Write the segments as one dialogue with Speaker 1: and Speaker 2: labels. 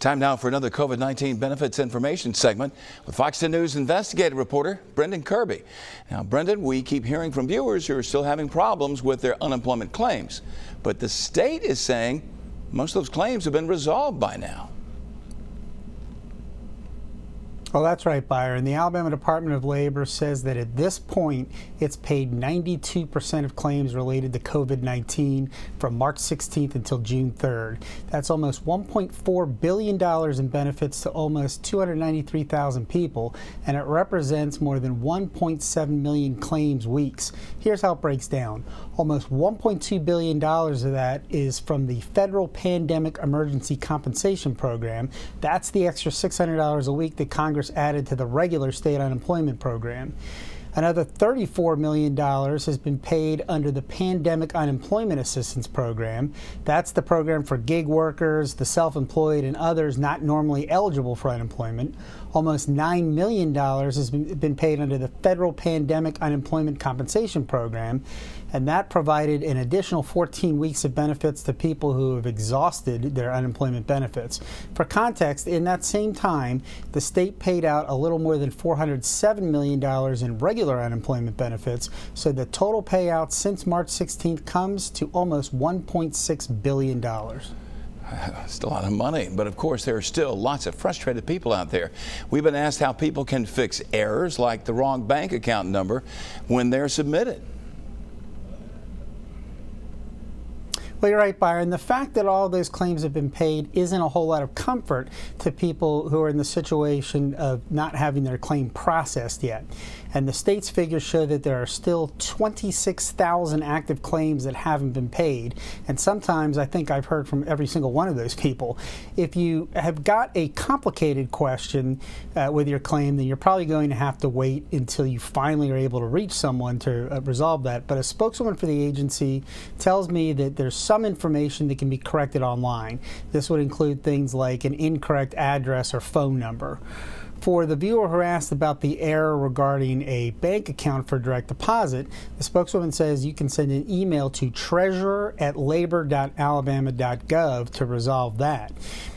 Speaker 1: Time now for another COVID-19 benefits information segment with Fox 10 News investigative reporter Brendan Kirby. Now, Brendan, we keep hearing from viewers who are still having problems with their unemployment claims, but the state is saying most of those claims have been resolved by now.
Speaker 2: Well, that's right, Byron. The Alabama Department of Labor says that at this point, it's paid 92% of claims related to COVID-19 from March 16th until June 3rd. That's almost $1.4 billion in benefits to almost 293,000 people, and it represents more than 1.7 million claims weeks. Here's how it breaks down. Almost $1.2 billion of that is from the Federal Pandemic Emergency Compensation Program. That's the extra $600 a week that Congress added to the regular state unemployment program. Another $34 million has been paid under the Pandemic Unemployment Assistance Program. That's the program for gig workers, the self-employed, and others not normally eligible for unemployment. Almost $9 million has been paid under the Federal Pandemic Unemployment Compensation Program, and that provided an additional 14 weeks of benefits to people who have exhausted their unemployment benefits. For context, in that same time, the state paid out a little more than $407 million in regular unemployment benefits, so the total payout since March 16th comes to almost $1.6 billion.
Speaker 1: Still a lot of money, but of course there are still lots of frustrated people out there. We've been asked how people can fix errors like the wrong bank account number when they're submitted.
Speaker 2: Well, you're right, Byron. The fact that all those claims have been paid isn't a whole lot of comfort to people who are in the situation of not having their claim processed yet. And the state's figures show that there are still 26,000 active claims that haven't been paid. And sometimes I think I've heard from every single one of those people. If you have got a complicated question with your claim, then you're probably going to have to wait until you finally are able to reach someone to resolve that. But a spokeswoman for the agency tells me that there's some information that can be corrected online. This would include things like an incorrect address or phone number. For the viewer who asked about the error regarding a bank account for direct deposit, the spokeswoman says you can send an email to treasurer@labor.alabama.gov to resolve that.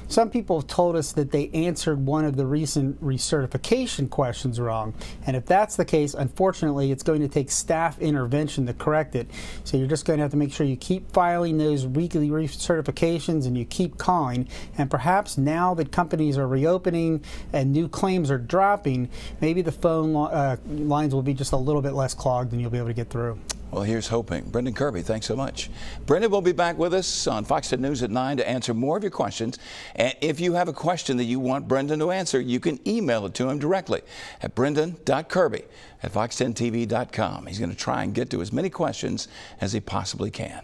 Speaker 2: Some people have told us that they answered one of the recent recertification questions wrong. And if that's the case, unfortunately, it's going to take staff intervention to correct it. So you're just going to have to make sure you keep filing those weekly recertifications and you keep calling. And perhaps now that companies are reopening and new claims are dropping, maybe the phone lines will be just a little bit less clogged and you'll be able to get through.
Speaker 1: Well, here's hoping. Brendan Kirby, thanks so much. Brendan will be back with us on Fox 10 News at 9 to answer more of your questions. And if you have a question that you want Brendan to answer, you can email it to him directly at brendan.kirby@fox10tv.com. He's going to try and get to as many questions as he possibly can.